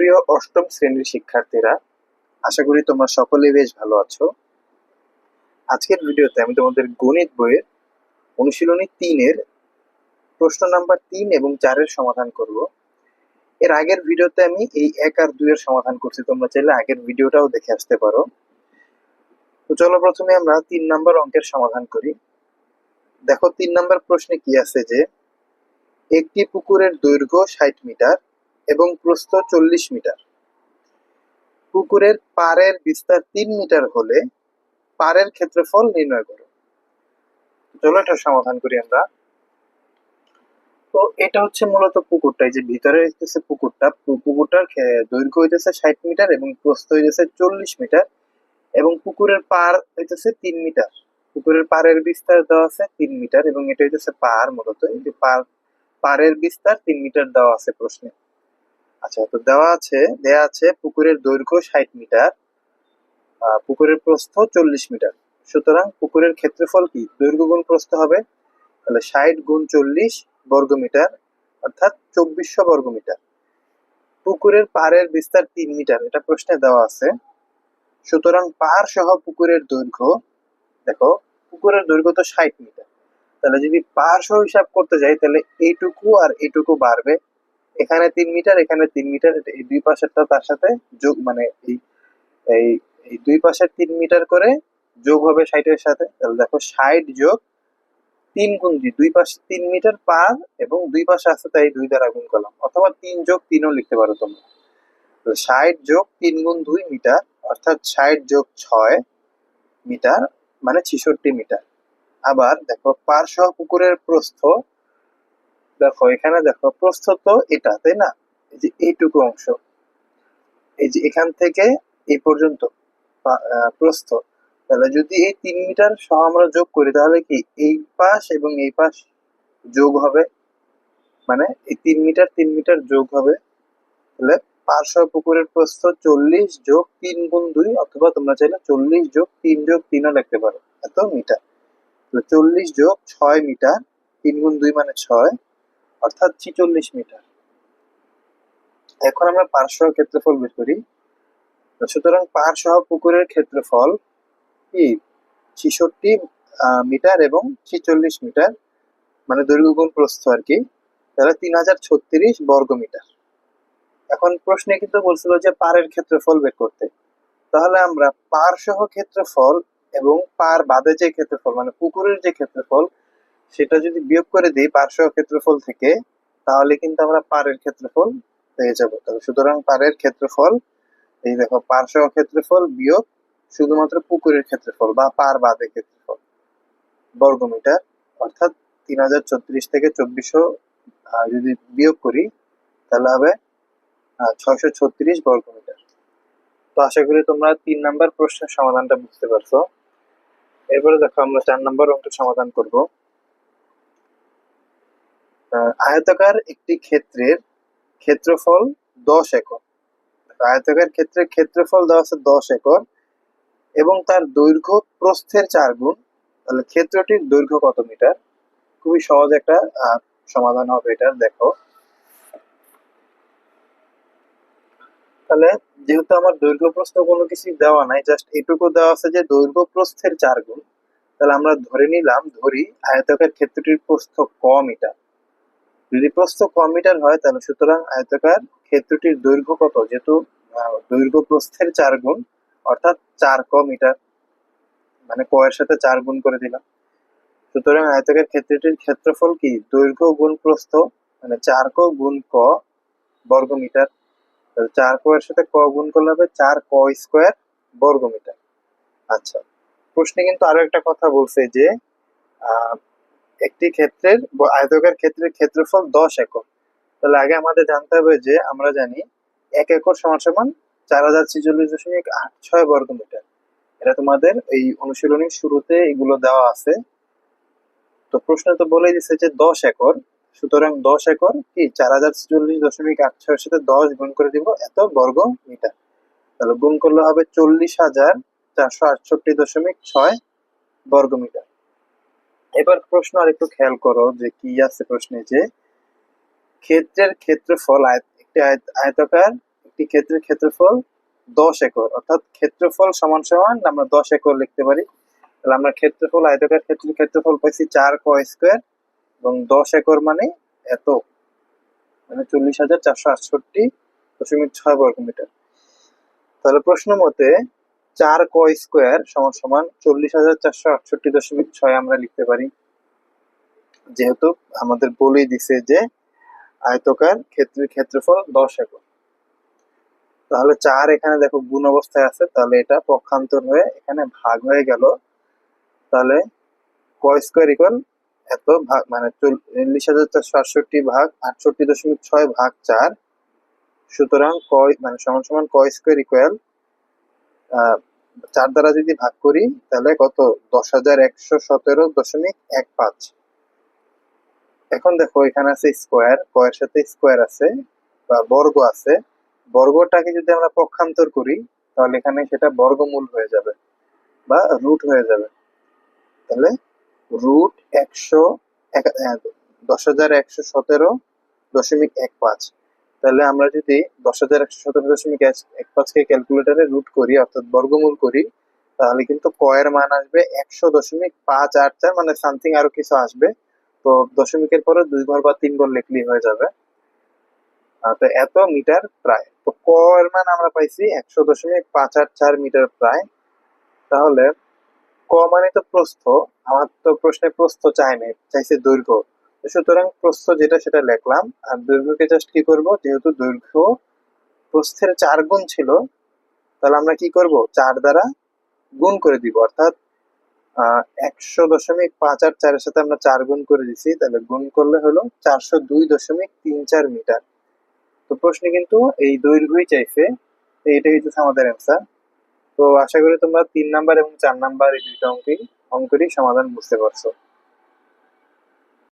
প্রিয় অষ্টম শ্রেণীর শিক্ষার্থীরা, আশা করি তোমরা সকলেই বেশ ভালো আছো। আজকের ভিডিওতে আমি তোমাদের গণিত বইয়ের অনুশীলনী 3-এর প্রশ্ন নাম্বার 3 এবং 4-এর সমাধান করব। এর আগের ভিডিওতে আমি এই 1 আর 2 এর সমাধান করছি, তোমরা চাইলে আগের ভিডিওটাও দেখে আসতে পারো। তো চলো প্রথমে আমরা 3 নাম্বার অঙ্কের সমাধান করি। দেখো 3 নাম্বার প্রশ্নে কি আছে যে একটি পুকুরের দৈর্ঘ্য 60 মিটার এবং প্রস্থ 40 মিটার। পুকুরের পাড়ের বিস্তার 3 মিটার হলে পাড়ের ক্ষেত্রফল নির্ণয় করো। চলো এটা সমাধান করি আমরা। তো এটা হচ্ছে মূলত পুকুরটা, এই যে ভিতরে হইতেছে পুকুরটার দৈর্ঘ্য হইতেছে 60 মিটার এবং প্রস্থ হইতেছে 40 মিটার এবং পুকুরের পাড় হইতেছে 3 মিটার। পুকুরের পাড়ের বিস্তার দেওয়া আছে 3 মিটার এবং এটা হইতেছে পাড়, মূলত এই যে পাড়ের বিস্তার 3 মিটার দেওয়া আছে প্রশ্নে। আচ্ছা, তো দেওয়া আছে পুকুরের দৈর্ঘ্য 60 মিটার, পুকুরের প্রস্থ 40 মিটার। সুতরাং পুকুরের ক্ষেত্রফল কি? দৈর্ঘ্য গুণ প্রস্থ হবে, তাহলে 60 গুণ 40 বর্গমিটার, অর্থাৎ 2400 বর্গমিটার। পুকুরের পাড়ের বিস্তার 3 মিটার, এটা প্রশ্নে দেওয়া আছে। সুতরাং পাড় সহ পুকুরের দৈর্ঘ্য, দেখো পুকুরের দৈর্ঘ্য তো 60 মিটার, তাহলে যদি পাড় সহ হিসাব করতে যাই তাহলে এইটুকু আর এইটুকু বাড়বে। এখানে 3 মিটার, এখানে 3 মিটার, এই দুই পাশেরটা তার সাথে যোগ, মানে এই এই এই দুই পাশের 3 মিটার করে যোগ হবে 60-এর সাথে। তাহলে দেখো 60 যোগ 3 গুণ 2, দুই পাশে 3 মিটার পার এবং দুই পাশে আছে তাই 2 দ্বারা গুণ করলাম, অথবা 3 যোগ 3ও লিখতে পারো তোমরা। 60 যোগ 3 গুণ 2 মিটার, অর্থাৎ 60 যোগ 6 মিটার, মানে 66 মিটার। আবার দেখো পার সহ পুকুরের প্রস্থ, দেখো এখানে দেখো প্রস্থ তো এটা, তাই না? এই যে এইটুকু অংশ, এই যে এখান থেকে এই পর্যন্ত প্রস্থ, তাহলে যদি এই 3 মিটার সহ আমরা যোগ করি তাহলে কি এই পাশ এবং এই পাশ যোগ হবে, মানে এই 3 মিটার যোগ হবে। তাহলে পার্শ্ব পুকুরের প্রস্থ 40 যোগ 3 গুণ 2, অথবা তোমরা চাইলে 40 যোগ 3 যোগ 3ও লিখতে পারো, এত মিটার। 40 যোগ 6 মিটার, 3 গুণ 2 মানে 6, অর্থাৎ 46 মিটার। এখন আমরা পার্শ্ব ক্ষেত্রফল বের করি। সুতরাং পার্শ্ব পুকুরের ক্ষেত্রফল কি 66 মিটার এবং 46 মিটার, মানে দৈর্ঘ্য গুণ প্রস্থ আর কি, তাহলে 3036 বর্গমিটার। এখন প্রশ্নে কিন্তু বলছিল যে পাড়ের ক্ষেত্রফল বের করতে, তাহলে আমরা পাড় সহ ক্ষেত্রফল এবং পাড় বাদে যে ক্ষেত্রফল, মানে পুকুরের যে ক্ষেত্রফল, সেটা যদি বিয়োগ করে দিই পাড় সহ ক্ষেত্রফল থেকে, তাহলে কিন্তু আমরা পাড়ের ক্ষেত্রফল পেয়ে যাবো। তাহলে সুতরাং পাড়ের ক্ষেত্রফল, এই দেখো পাড় সহ ক্ষেত্রফল বিয়োগ শুধুমাত্র পুকুরের ক্ষেত্রফল বা পাড় বাদে ক্ষেত্রফল বর্গমিটার, অর্থাৎ 3036 থেকে 2400 যদি বিয়োগ করি তাহলে হবে 636 বর্গমিটার। তো আশা করি তোমরা 3 নাম্বার প্রশ্নের সমাধানটা বুঝতে পারছো। এরপরে দেখো আমরা 4 নাম্বার অঙ্কের সমাধান করব। আয়তাকার একটি ক্ষেত্রের ক্ষেত্রফল 10 একর। আয়তাকার ক্ষেত্রের ক্ষেত্রফল দেওয়া আছে 10 একর এবং তার দৈর্ঘ্য প্রস্থের 4 গুণ। তাহলে ক্ষেত্রটির দৈর্ঘ্য কত মিটার? খুবই সহজ একটা সমাধান হবে এটা। দেখো তাহলে যেহেতু আমার দৈর্ঘ্য প্রস্থ কোনো কিছু দেওয়া নাই, জাস্ট এটুকু দেওয়া আছে যে দৈর্ঘ্য প্রস্থের 4 গুণ, তাহলে আমরা ধরি আয়তাকার ক্ষেত্রটির প্রস্থ ক মিটার। যদি প্রস্থ ক মিটার হয় তাহলে সুতরাং আয়তাকার ক্ষেত্রটির দৈর্ঘ্য কত? যেহেতু দৈর্ঘ্য প্রস্থের 4 গুণ, অর্থাৎ 4 ক মিটার, মানে ক এর সাথে 4 গুণ করে দিলাম। সুতরাং আয়তাকার ক্ষেত্রটির ক্ষেত্রফল কি? দৈর্ঘ্য গুণ প্রস্থ, মানে 4 ক গুণ ক বর্গ মিটার। 4 ক এর সাথে ক গুণ করলে হবে 4 ক স্কোয়ার বর্গ মিটার। আচ্ছা, প্রশ্নে কিন্তু আরো একটা কথা বলছে যে একটি ক্ষেত্রের আয়তাকার ক্ষেত্রের ক্ষেত্রফল 10 একর। তাহলে আগে আমাদের জানতে হবে যে আমরা জানি 1 একর সমান সমান 4046.86 বর্গ মিটার। এটা তোমাদের এই অনুশীলনীর শুরুতে এগুলো দেওয়া আছে। তো প্রশ্ন তো বলেই দিচ্ছে যে 10 একর, সুতরাং 10 একর কি 4046.86 এর সাথে 10 গুণ করে দিব, এত বর্গ মিটার। তাহলে গুণ করলে হবে 40,468.6 বর্গ মিটার। এবার প্রশ্ন আর একটু খেয়াল করো যে কি আছে প্রশ্নে, যে ক্ষেত্রের ক্ষেত্রফল একটি একটি ক্ষেত্রের ক্ষেত্রফল 10 একর, অর্থাৎ ক্ষেত্রফল সমান সমান আমরা 10 একর লিখতে পারি। তাহলে আমরা ক্ষেত্রফল, আয়তকার ক্ষেত্রের ক্ষেত্রফল পাইছি 4 ক স্কয়ার, এবং 10 একর মানে এত, মানে 40,468.6 বর্গমিটার। তাহলে প্রশ্ন মতে 4 ক স্কয়ার সমান সমান 40,468.6 আমরা লিখতে পারি, যেহেতু আমাদের বলেই দিছে যে আয়তকার ক্ষেত্রের ক্ষেত্রফল 10 একর। তাহলে 4 এখানে দেখো গুণ অবস্থায় আছে, তাহলে এটা পক্ষান্তর হয়ে এখানে ভাগ হয়ে গেল। তাহলে ক স্কয়ার ইকুয়াল এত ভাগ, মানে 40,468 ভাগ 68.6 ভাগ 4। সুতরাং ক মানে সমান সমান ক স্কয়ার ইকুয়াল 4 দ্বারা যদি ভাগ করি তাহলে কত, 10,117.15। এখন দেখো এখানে আছে স্কয়ার, ক এর সাথে স্কয়ার আছে বা বর্গ আছে, বর্গটাকে যদি আমরা পক্ষান্তর করি তাহলে এখানে সেটা বর্গমূল হয়ে যাবে বা রুট হয়ে যাবে। তাহলে রুট 10,117.15। তাহলে আমরা যদি 10,117.15 কে ক্যালকুলেটরে রুট করি, অর্থাৎ বর্গমূল করি, তাহলে কিন্তু ক এর মান আসবে 100.584, মানে সামথিং আরো কিছু আসবে। তো দশমিকের পরে 2 ঘর বা 3 ঘর লিখলেই হয়ে যাবে। তো এত মিটার প্রায়, তো ক এর মান আমরা পাইছি 100.584 মিটার প্রায়। তাহলে ক মানে তো প্রস্থ, আমার তো প্রশ্নে প্রস্থ চাই নাই, চাইছে দৈর্ঘ্য। সুতরাং প্রস্থ যেটা সেটা লিখলাম, আর দৈর্ঘ্যকে জাস্ট কি করব, যেহেতু দৈর্ঘ্য প্রস্থের 4 গুণ ছিল, তাহলে আমরা কি করব, 4 দ্বারা গুণ করে দিব, অর্থাৎ 100.584 এর সাথে আমরা 4 গুণ করে দিছি, তাহলে গুণ করলে হলো 402.34 মিটার। তো প্রশ্নে কিন্তু এই দৈর্ঘ্যই চাইছে, এইটাই হচ্ছে আমাদের অ্যান্সার। তো আশা করি তোমরা 3 নাম্বার এবং 4 নাম্বার এই দুইটা অঙ্কেরই সমাধান বুঝতে পারছো।